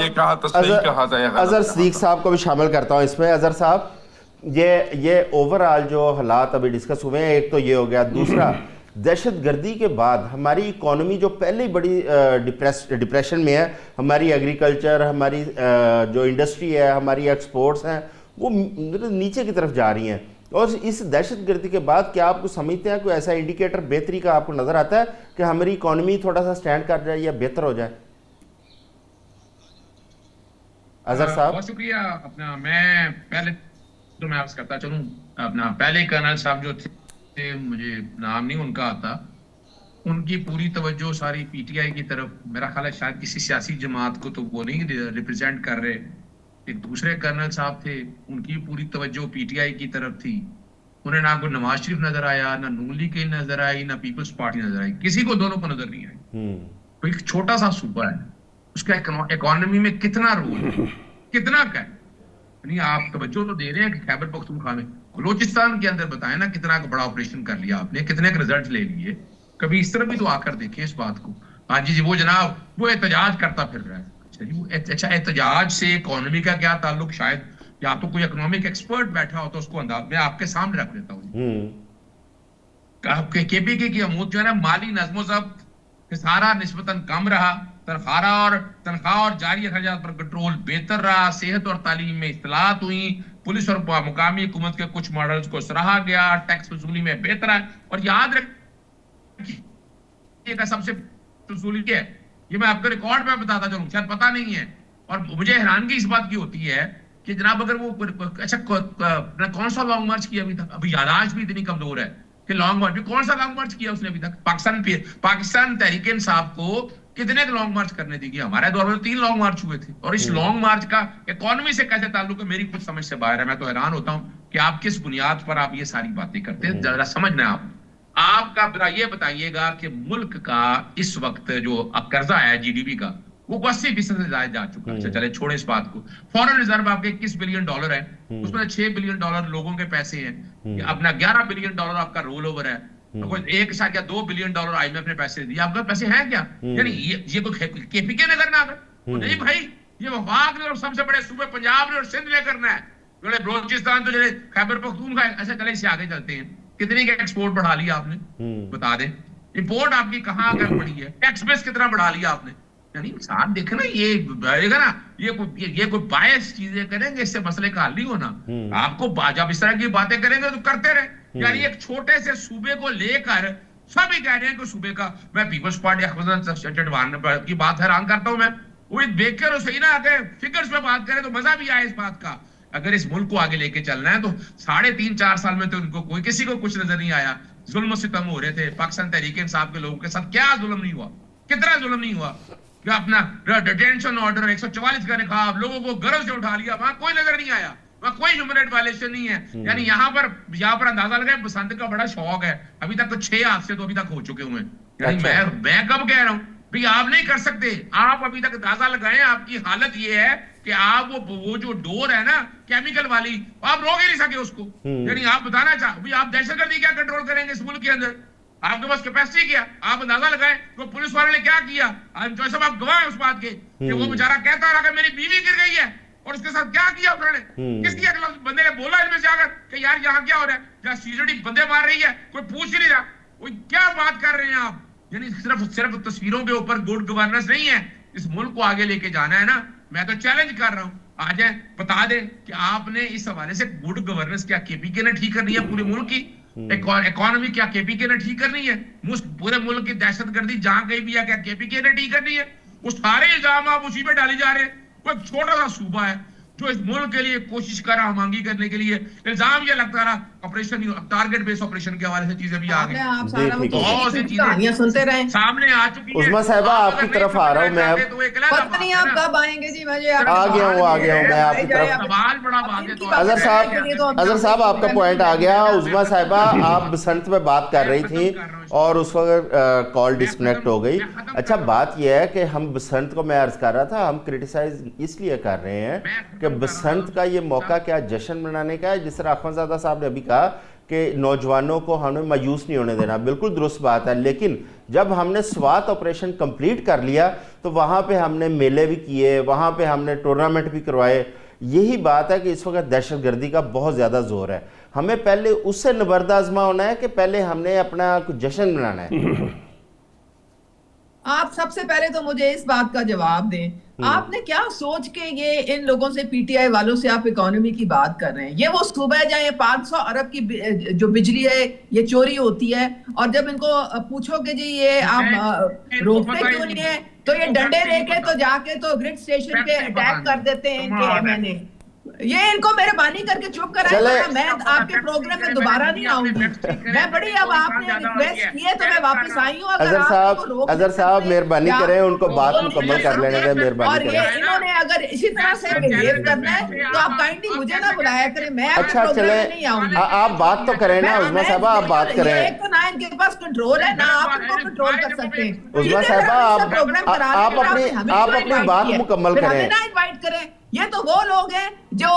اظہر صدیق صاحب کو بھی شامل کرتا ہوں اس میں۔ اظہر صاحب یہ اوورآل جو حالات ابھی ڈسکس ہوئے ہیں، ایک تو یہ ہو گیا، دوسرا دہشت گردی کے بعد ہماری اکانومی جو پہلے بڑی ڈپریشن میں ہے، ہماری ایگریکلچر، ہماری جو انڈسٹری ہے، ہماری ایکسپورٹس ہیں، وہ نیچے کی طرف جا رہی ہیں، اور اس دہشت گردی کے بعد کیا آپ کو سمجھتے ہیں کوئی ایسا انڈیکیٹر بہتری کا آپ کو نظر آتا ہے کہ ہماری اکانومی تھوڑا سا سٹینڈ کر جائے یا بہتر ہو جائے؟ اظہر صاحب بہت شکریہ۔ اپنا میں پہلے تو میں عرض کرتا چلوں، اپنا پہلے کرنل صاحب جو تھے، مجھے نام نہیں ان کا آتا، ان کی پوری توجہ ساری PTI کی طرف، میرا خیال ہے شاید کسی سیاسی جماعت کو تو وہ نہیں ریپرزینٹ کر رہے۔ ایک دوسرے کرنل صاحب تھے، ان کی پوری توجہ PTI کی طرف تھی، انہیں نہ کوئی نواز شریف نظر آیا، نہ نون لیگ کی نظر آئی، نہ پیپلز پارٹی نظر آئی، کسی کو دونوں کو نظر نہیں آئی۔ ایک چھوٹا سا صوبہ ہے، اس کا اکانومی میں کتنا رول ہے، کتنا کا ہے، یعنی آپ توجہ تو دے رہے ہیں کہ خیبر پختونخوا میں، بلوچستان کے اندر بتائیں نا کتنا کا بڑا آپریشن کر لیا آپ نے، کتنے کے رزلٹ لے لیے، کبھی اس طرح بھی تو آ کر دیکھیں اس بات کو۔ ہاں جی وہ جناب وہ احتجاج کرتا پھر رہا ہے، اچھا احتجاج سے اکانومی کا کیا تعلق؟ شاید یا تو کوئی اکنامک ایکسپرٹ بیٹھا ہو تو اس کو انداز میں آپ کے سامنے رکھ دیتا ہوں۔ KPK کی عمود جو ہے نا، مالی نظم و ضبط سارا نسبتاً کم رہا، تنخواہ اور جاری اخراجات پر کنٹرول بہتر رہا، صحت اور تعلیم میں اصلاحات ہوئی، پولیس اور مقامی حکومت کے کچھ ماڈلز کو سراہا گیا، ٹیکس وصولی میں بہتر ہے، اور یاد رکھیے سب سے وصولی کیا ہے یہ میں آپ کو ریکارڈ میں بتاتا چلوں، شاید پتہ نہیں ہے. اور مجھے حیرانگی اس بات کی ہوتی ہے کہ جناب اگر وہ اچھا کون سا لانگ مارچ کیا ابھی تک؟ ابھی یاداشت بھی اتنی کمزور ہے کہ لانگ مارچ بھی کون سا لانگ مارچ کیا اس نے ابھی تک؟ پاکستان تحریک انصاف کو کتنے لانگ مارچ کرنے دی گیا؟ ہمارے دور میں 3 لانگ مارچ ہوئے تھے. اور اس لانگ مارچ کا اکانومی سے کیسے تعلق ہے میری کچھ سمجھ سے باہر ہے. میں تو حیران ہوتا ہوں کہ آپ کس بنیاد پر آپ یہ ساری باتیں کرتے ہیں. ذرا سمجھنا آپ کا برا یہ بتائیے گا کہ ملک کا اس وقت جو قرضہ ہے GDP کا وہ 80% سے زائد جا چکا ہے. چلے چھوڑیں اس بات کو. فورن ریزرو آپ کے $21 بلین ہے, اس میں $6 بلین لوگوں کے پیسے ہیں, اپنا $11 بلین آپ کا رول اوور ہے, 1.2 بلین IMF نے پیسے دیے. آپ کے پیسے ہیں کیا؟ یعنی یہ کوئی KPK نے کرنا ہے؟ نہیں بھائی, یہ وفاق نے اور سب سے بڑے صوبے پنجاب نے اور سندھ نے کرنا ہے. جو بلوچستان تو جو خیبر پختونخوا ہے, ایسے چلے اس سے آگے چلتے ہیں. کتنی کا ایکسپورٹ بڑھا لیا آپ نے بتا دیں. امپورٹ آپ کی کہاں کر پڑی ہے؟ ٹیکس بیس کتنا بڑھا لیا آپ نے؟ یعنی انسان دیکھیں نا, یہ گا نا, یہ کوئی باعث چیزیں کریں گے, اس سے مسئلے کا حل نہیں ہونا. آپ کو جب اس طرح کی باتیں کریں گے تو کرتے رہیں. یعنی ایک چھوٹے سے صوبے کو لے کر سب ہی کہہ رہے ہیں کہ صوبے کا, میں پیپلز پارٹی کی بات حیران کرتا ہوں. میں وہ دیکھ کر صحیح نہ آگے فگرز میں بات کریں تو مزہ بھی آئے اس بات کا. اگر اس ملک کو آگے لے کے چلنا ہے تو 3.5-4 سال میں تو ان کو کوئی کسی کو کچھ نظر نہیں آیا. ظلم و ستم ہو رہے تھے پاکستان تحریک انصاف کے لوگوں کے ساتھ. کیا ظلم نہیں ہوا, کتنا ظلم نہیں ہوا کہ اپنا ڈیٹینشن آرڈر 144 کا نقاب لوگوں کو گرج سے اٹھا لیا, وہاں کوئی نظر نہیں آیا, وہاں کوئی ہیومن رائٹ وائلیشن نہیں ہے. یعنی یہاں پر اندازہ لگائے بسنت کا بڑا شوق ہے. ابھی تک تو 6 حادثے تو ابھی تک ہو چکے ہوئے ہیں. یعنی میں کب کہہ رہا ہوں بھئی آپ نہیں کر سکتے, آپ ابھی تک اندازہ لگائیں. آپ کی حالت یہ ہے کہ آپ وہ جو ڈور ہے نا کیمیکل والی, آپ روک ہی نہیں سکے اس کو. یعنی آپ بتانا چاہو آپ دہشت گردی کیا کنٹرول کریں گے اس ملک کے اندر؟ آپ کے پاس کیپیسٹی کیا؟ آپ اندازہ لگائیں تو پولیس والے نے کیا کیا. جو سب آپ گواہ ہیں اس بات کے کہ وہ بیچارہ کہتا رہا کہ میری بیوی گر گئی ہے, اور اس کے ساتھ کیا کیا انہوں نے, کس کیا بندے نے بولا ان میں سے آ کر کہ یار یہاں کیا ہو رہا ہے, جہاں CCTV بندے مار رہی ہے کوئی پوچھ ہی نہیں رہا. وہ کیا بات کر رہے ہیں آپ؟ یعنی صرف تصویروں کے اوپر گڈ گورننس نہیں ہے. اس ملک کو آگے لے کے جانا ہے نا. میں تو چیلنج کر رہا ہوں, آ جائیں بتا دیں کہ آپ نے اس حوالے سے گڈ گورننس کیا KPK نے ٹھیک کرنی ہے پورے ملک کی؟ اکانومی کیا KPK نے ٹھیک کرنی ہے؟ پورے ملک کی دہشت گردی جہاں کہیں بھی ہے کیا KPK نے ٹھیک کرنی ہے؟ وہ سارے الزام آپ اسی پہ ڈالی جا رہے ہیں. وہ ایک چھوٹا سا صوبہ ہے جو اس ملک کے لیے کوشش کر رہا ہمانگی کرنے کے لیے. الزام یہ لگتا رہا آپریشن ٹارگٹ بیس آپریشن کے حوالے سے چیزیں بھی آ گئی, بہت سی چیزیں سنتے رہیں سامنے آ چکی ہیں. عظمیٰ صاحبہ آپ کی طرف آ رہا ہوں میں, اب پتہ نہیں آپ کب آئیں گے جی. مجھے آ گیا ہوں میں آپ کی طرف. سوال بڑا واضح طور اظہر صاحب آپ کا پوائنٹ آ گیا. عظمیٰ صاحبہ آپ بسنت میں بات کر رہی تھیں اور اس وقت کال ڈسکنیکٹ ہو گئی. اچھا بات یہ ہے کہ ہم بسنت کو, میں عرض کر رہا تھا, ہم کرٹیسائز اس لیے کر رہے ہیں کہ بسنت کا یہ موقع کیا جشن منانے کا ہے. جس طرح اخوندزادہ صاحب نے ابھی کہا کہ نوجوانوں کو ہمیں مایوس نہیں ہونے دینا, بالکل درست بات ہے. لیکن جب ہم نے سوات آپریشن کمپلیٹ کر لیا تو وہاں پہ ہم نے میلے بھی کیے, وہاں پہ ہم نے ٹورنامنٹ بھی کروائے. یہی بات ہے کہ اس وقت دہشت گردی کا بہت زیادہ زور ہے. ہمیں پہلے اس سے نبرد آزما ہونا ہے کہ پہلے ہم نے اپنا جشن منانا ہے. آپ سب سے پہلے تو مجھے اس بات کا جواب دیں, آپ نے کیا سوچ کے یہ ان لوگوں سے PTI والوں سے آپ اکانومی کی بات کر رہے ہیں؟ یہ وہ صوبہ ہے جہاں یہ 500 ارب کی جو بجلی ہے یہ چوری ہوتی ہے, اور جب ان کو پوچھو کہ جی یہ آپ روکتے کیوں نہیں ہیں تو یہ ڈنڈے لے کے تو جا کے تو گریڈ اسٹیشن پہ اٹیک کر دیتے ہیں کہ میں نے. یہ ان کو مہربانی کر کے چپ کرائیں, میں آپ کے پروگرام میں دوبارہ نہیں آؤں گی. میں بڑی, اب آپ نے ریکویسٹ کی ہے تو میں واپس آئی ہوں. اظہر صاحب مہربانی کریں, ان کو بات مکمل کر لینے دیں, مہربانی کریں. اور انہوں نے اگر اسی طرح سے بہیو کرنا ہے تو آپ کائنڈلی مجھے نہ بلایا کریں, میں اچھا چلیں آپ بات تو کریں نا عظمیٰ صاحبہ, آپ بات کریں. ایک تو نہ ان کے پاس کنٹرول ہے, نہ آپ ان کو کنٹرول کر سکتے ہیں. عظمیٰ صاحبہ آپ اپنی بات مکمل کریں. نہ انوائٹ کریں. یہ تو وہ لوگ ہیں جو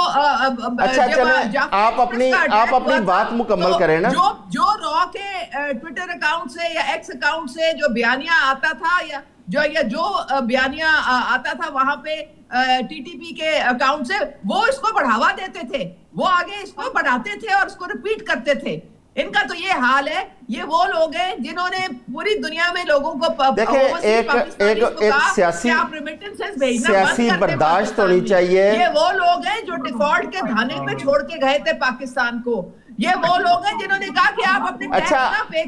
اچھا چلیں آپ اپنی بات مکمل کریں نا. جو را کے ٹویٹر اکاؤنٹ سے یا ایکس اکاؤنٹ سے جو بیانیہ آتا تھا یا جو بیانیہ آتا تھا وہاں پہ TTP کے اکاؤنٹ سے, وہ اس کو بڑھاوا دیتے تھے, وہ آگے اس کو بڑھاتے تھے اور اس کو ریپیٹ کرتے تھے. ان کا تو یہ حال ہے. یہ وہ لوگ ہیں جنہوں نے پوری دنیا میں لوگوں کو دیکھیں ایک سیاسی برداشت ہونی چاہیے. یہ وہ لوگ ہیں جو ڈیفالٹ کے دھانے پہ چھوڑ کے گئے تھے پاکستان کو. یہ وہ لوگ ہیں جنہوں نے کہا کہ آپ اپنے اچھا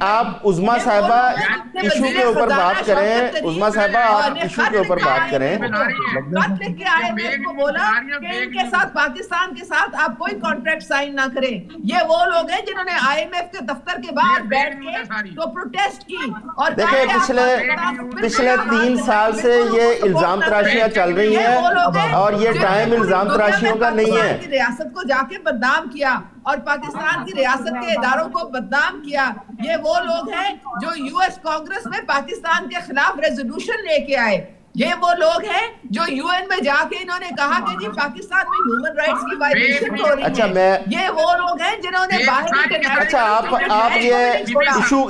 آپ عظما صاحبہ ایشو کے اوپر بات کریں، عظما صاحبہ آپ ایشو کے اوپر بات کریں. خط لکھ کے IMF کو بولا کہ ان کے ساتھ پاکستان کے ساتھ آپ کوئی کانٹریکٹ سائن نہ کریں. یہ وہ لوگ ہیں جنہوں نے IMF کے دفتر کے باہر بیٹھ کے تو پروٹیسٹ کی. اور دیکھیں پچھلے 3 سال سے یہ الزام تراشیاں چل رہی ہیں اور یہ ٹائم الزام تراشیوں کا نہیں ہے. ریاست کو جا کے بدنام کیا اور پاکستان کی ریاست کے اداروں کو بدنام کیا. یہ وہ لوگ ہیں جو US کانگریس میں پاکستان کے خلاف ریزولوشن لے کے آئے. یہ وہ لوگ ہیں جو UN میں جا کے انہوں نے کہا کہ جی پاکستان میں ہیومن رائٹس کی وائلیشن ہو رہی ہے. اچھا میں یہ وہ لوگ ہیں جنہوں نے باہر اچھا آپ یہ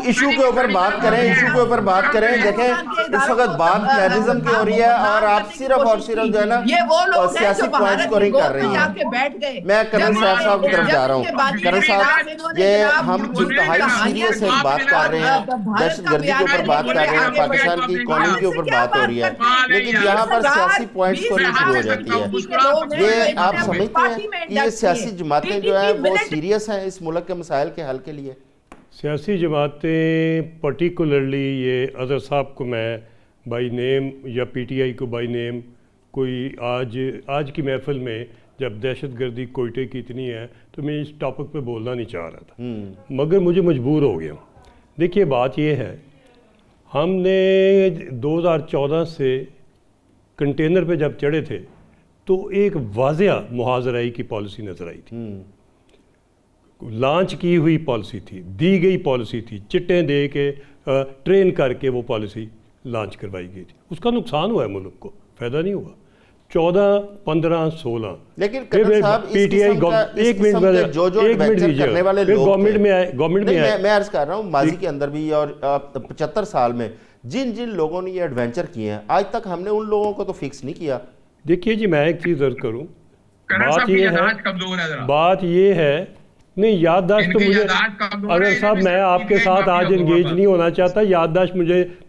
ایشو کے اوپر بات کریں، ایشو کے اوپر بات کریں. دیکھیں اس وقت بات ٹیررزم کی ہو رہی ہے اور آپ صرف اور صرف جو ہے نا سیاسی پوائنٹ سکورنگ کر رہی ہیں. میں کرن صاحب کی طرف جا رہا ہوں. کرن صاحب یہ ہم انتہائی سیریس ایک بات کر رہے ہیں، دہشت گردی کے اوپر بات کر رہے ہیں، پاکستان کی اکانومی کے اوپر بات ہو رہی ہے، لیکن یہاں پر سیاسی پوائنٹ سکورنگ شروع ہو جاتی ہے. یہ آپ سمجھتے ہیں کہ یہ سیاسی جماعتیں جو ہیں وہ سیریس ہیں اس ملک کے مسائل کے حل کے لیے؟ سیاسی جماعتیں پرٹیکولرلی یہ اظہر صاحب کو میں بائی نیم یا PTI کو بائی نیم کوئی آج کی محفل میں جب دہشت گردی کوئٹے کی اتنی ہے تو میں اس ٹاپک پہ بولنا نہیں چاہ رہا تھا، مگر مجھے مجبور ہو گیا. دیکھیے بات یہ ہے، ہم نے 2014 سے کنٹینر پہ جب چڑھے تھے تو ایک واضح محاذرائی کی پالیسی نظر آئی تھی. لانچ کی ہوئی پالیسی تھی، دی گئی پالیسی تھی، چٹیں دے کے ٹرین کر کے وہ پالیسی لانچ کروائی گئی تھی. اس کا نقصان ہوا ہے ملک کو، فائدہ نہیں ہوا. 14 15 16 لیکن ایک منٹ کرنے والے لوگ گورنمنٹ میں عرض کر رہا ہوں ماضی کے اندر بھی اور 75 سال میں جن لوگوں نے یہ ایڈونچر کیے ہیں آج تک ہم نے ان لوگوں کو تو فکس نہیں کیا. دیکھیے جی میں ایک چیز عرض کروں، بات یہ ہے نہیں یادداشت تو مجھے اگر صاحب میں آپ کے ساتھ آج انگیج نہیں ہونا چاہتا. یادداشت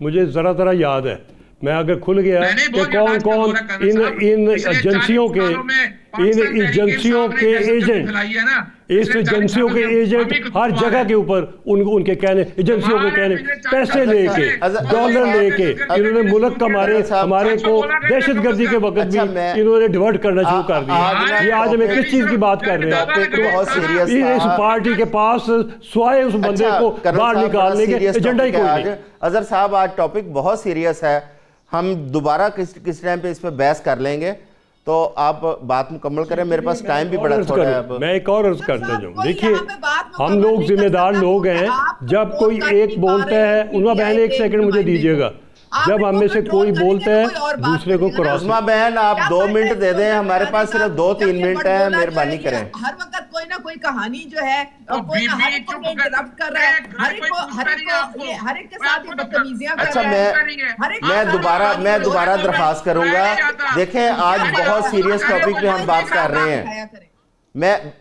مجھے ذرا یاد ہے. میں اگر کھل گیا کہ کون کون ان ایجنسیوں کے ایجنٹ اس ایجنسیوں کے ایجنٹ ہر جگہ کے اوپر ان کے کہنے ایجنسیوں کے کہنے پیسے لے کے ڈالر لے کے انہوں نے ملک کا ہمارے کو دہشت گردی کے وقت بھی انہوں نے ڈیورٹ کرنا شروع کر دیا. یہ آج ہمیں کس چیز کی بات کر رہے ہیں؟ اس پارٹی کے پاس سوائے اس بندے کو باہر نکالنے کے ایجنڈا ہی کوئی نہیں. اظہر صاحب آج ٹاپک بہت سیریس ہے، ہم دوبارہ کس ٹائم پہ اس پہ بحث کر لیں گے، تو آپ بات مکمل کریں، میرے پاس ٹائم بھی بڑا تھوڑا ہے. میں ایک اور عرض کرتا جاؤں. دیکھیے ہم لوگ ذمہ دار لوگ ہیں. جب کوئی ایک بولتا ہے، عظما بہن ایک سیکنڈ مجھے دیجیے گا، جب ہم میں سے کوئی بولتا ہے دوسرے کو کراس. عظما بہن آپ 2 منٹ دے دیں، ہمارے پاس صرف 2-3 منٹ ہیں، مہربانی کریں. ہر وقت کوئی نہ کوئی کہانی جو ہے کوئی نہ ہر ایک کو انٹرپٹ کر رہا ہے، ہر ایک کے ساتھ بدتمیزیاں کر رہا ہے. میں دوبارہ درخواست کروں گا. دیکھیں آج بہت سیریس ٹاپک پہ ہم بات کر رہے ہیں.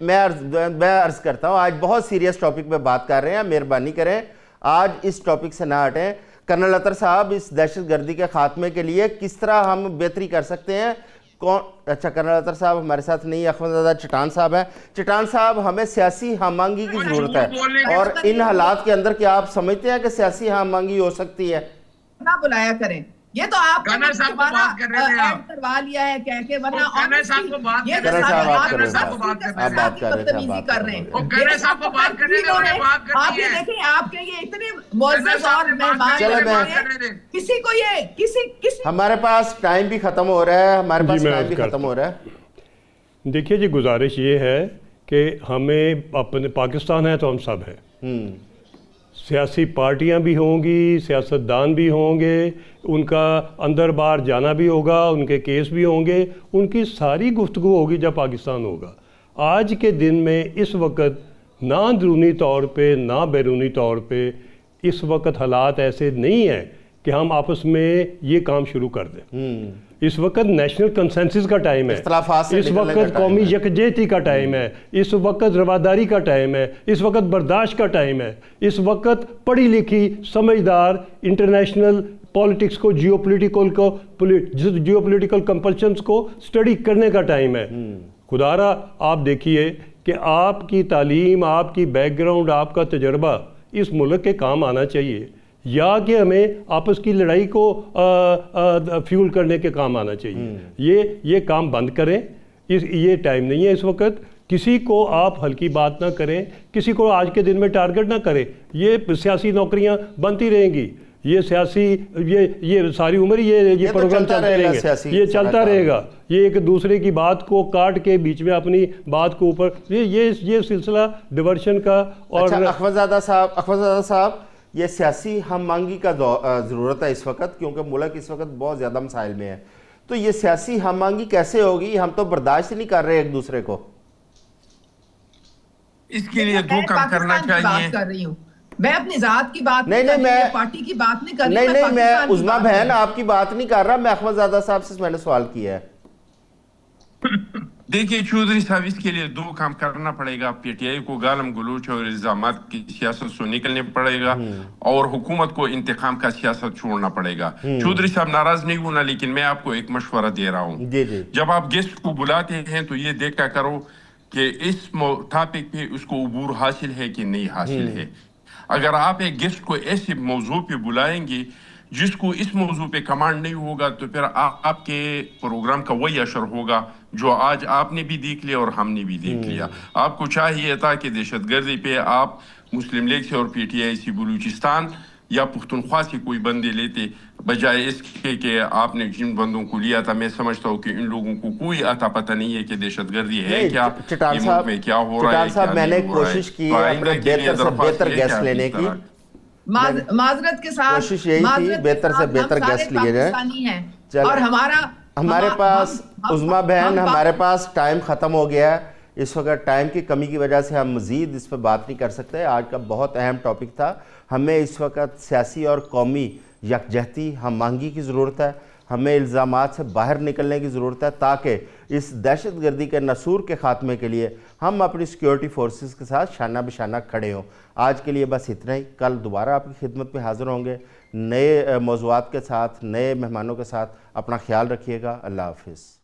میں عرض کرتا ہوں آج بہت سیریس ٹاپک پہ بات کر رہے ہیں، مہربانی کریں آج اس ٹاپک سے نہ ہٹیں. کرنل اطہر صاحب اس دہشت گردی کے خاتمے کے لیے کس طرح ہم بہتری کر سکتے ہیں؟ اچھا کرنل اطہر صاحب ہمارے ساتھ نہیں، احمد زادہ چٹان صاحب ہیں. چٹان صاحب ہمیں سیاسی ہم آہنگی کی ضرورت ہے، اور ان حالات کے اندر کیا آپ سمجھتے ہیں کہ سیاسی ہم آہنگی ہو سکتی ہے؟ نہ بلایا کریں، یہ تو آپ نے کروا لیا ہے کہہ کے، ورنہ بات کر رہے ہیں. آپ یہ دیکھیں آپ کے یہ اتنے معزز اور مہمان کسی کو یہ ہمارے پاس ٹائم بھی ختم ہو رہا ہے. دیکھیے جی گزارش یہ ہے کہ ہمیں اپنے پاکستان ہے تو ہم سب ہیں، سیاسی پارٹیاں بھی ہوں گی، سیاستدان بھی ہوں گے، ان کا اندر باہر جانا بھی ہوگا، ان کے کیس بھی ہوں گے، ان کی ساری گفتگو ہوگی جب پاکستان ہوگا. آج کے دن میں اس وقت نہ اندرونی طور پہ نہ بیرونی طور پہ اس وقت حالات ایسے نہیں ہیں کہ ہم آپس میں یہ کام شروع کر دیں. اس وقت نیشنل کنسنسس کا ٹائم ہے، اس وقت قومی یکجہتی کا ٹائم ہے، اس وقت رواداری کا ٹائم ہے، اس وقت برداشت کا ٹائم ہے، اس وقت پڑھی لکھی سمجھدار انٹرنیشنل پالیٹکس کو جیو پولیٹیکل کمپلشنز کو سٹڈی کرنے کا ٹائم ہے. خدا را آپ دیکھیے کہ آپ کی تعلیم، آپ کی بیک گراؤنڈ، آپ کا تجربہ اس ملک کے کام آنا چاہیے، یا کہ ہمیں آپس کی لڑائی کو فیول کرنے کے کام آنا چاہیے. یہ کام بند کریں. یہ ٹائم نہیں ہے اس وقت. کسی کو آپ ہلکی بات نہ کریں، کسی کو آج کے دن میں ٹارگٹ نہ کریں. یہ سیاسی نوکریاں بنتی رہیں گی، یہ سیاسی یہ ساری عمر یہ پروگرام چلتے رہیں گے، یہ چلتا رہے گا. یہ ایک دوسرے کی بات کو کاٹ کے بیچ میں اپنی بات کو اوپر یہ سلسلہ ڈیورشن کا. اور اخوانزادہ صاحب یہ سیاسی ہم مانگی کا ضرورت ہے اس وقت، کیونکہ ملک اس وقت بہت زیادہ مسائل میں ہے. تو یہ سیاسی ہم مانگی کیسے ہوگی؟ ہم تو برداشت نہیں کر رہے ایک دوسرے کو. اس کے لیے دو کام کرنا چاہیے. کر رہی ہوں میں اپنی ذات کی بات نہیں میں پارٹی کی بات نہیں کر رہی. نہیں میں عظمیٰ بہن آپ کی بات نہیں کر رہا، میں اخوانزادہ صاحب سے میں نے سوال کیا ہے. دیکھیے چودھری صاحب، اس کے لیے دو کام کرنا پڑے گا. پی ٹی آئی کو گالم گلوچ اور الزامات کی سیاست سے نکلنے پڑے گا، اور حکومت کو انتقام کا سیاست چھوڑنا پڑے گا. چودھری صاحب ناراض نہیں ہونا، لیکن میں آپ کو ایک مشورہ دے رہا ہوں. جب آپ گیسٹ کو بلاتے ہیں تو یہ دیکھا کرو کہ اس ٹاپک پہ اس کو عبور حاصل ہے کہ نہیں حاصل ہے. اگر آپ ایک گیسٹ کو ایسے موضوع پہ بلائیں گے جس کو اس موضوع پہ کمانڈ نہیں ہوگا، تو پھر آپ کے پروگرام کا وہی اثر ہوگا جو آج آپ نے بھی دیکھ لیا اور ہم نے بھی دیکھ لیا. آپ کو چاہیے تھا کہ دہشت گردی پہ آپ مسلم لیگ سے اور پی ٹی آئی سے بلوچستان یا پختونخوا سے کوئی بندے لیتے، بجائے اس کے کہ آپ نے جن بندوں کو لیا تھا. میں سمجھتا ہوں کہ ان لوگوں کو کوئی اتا پتہ نہیں ہے کہ دہشت گردی ہے کیا، یہ ملک میں کیا ہو رہا ہے. صاحب میں نے کوشش کی اپنے بہتر سے بہتر گیسٹ لینے کی، معذرت کے ساتھ کوشش یہی تھی بہتر سے بہتر گیسٹ لیے جائیں. اور ہمارے پاس عظمیٰ بہن ہمارے پاس ٹائم ختم ہو گیا ہے. اس وقت ٹائم کی کمی کی وجہ سے ہم مزید اس پہ بات نہیں کر سکتے. آج کا بہت اہم ٹاپک تھا. ہمیں اس وقت سیاسی اور قومی یکجہتی ہم مانگی کی ضرورت ہے. ہمیں الزامات سے باہر نکلنے کی ضرورت ہے تاکہ اس دہشت گردی کے نسور کے خاتمے کے لیے ہم اپنی سیکیورٹی فورسز کے ساتھ شانہ بشانہ کھڑے ہوں. آج کے لیے بس اتنا ہی. کل دوبارہ آپ کی خدمت پہ حاضر ہوں گے نئے موضوعات کے ساتھ، نئے مہمانوں کے ساتھ. اپنا خیال رکھیے گا. اللہ حافظ.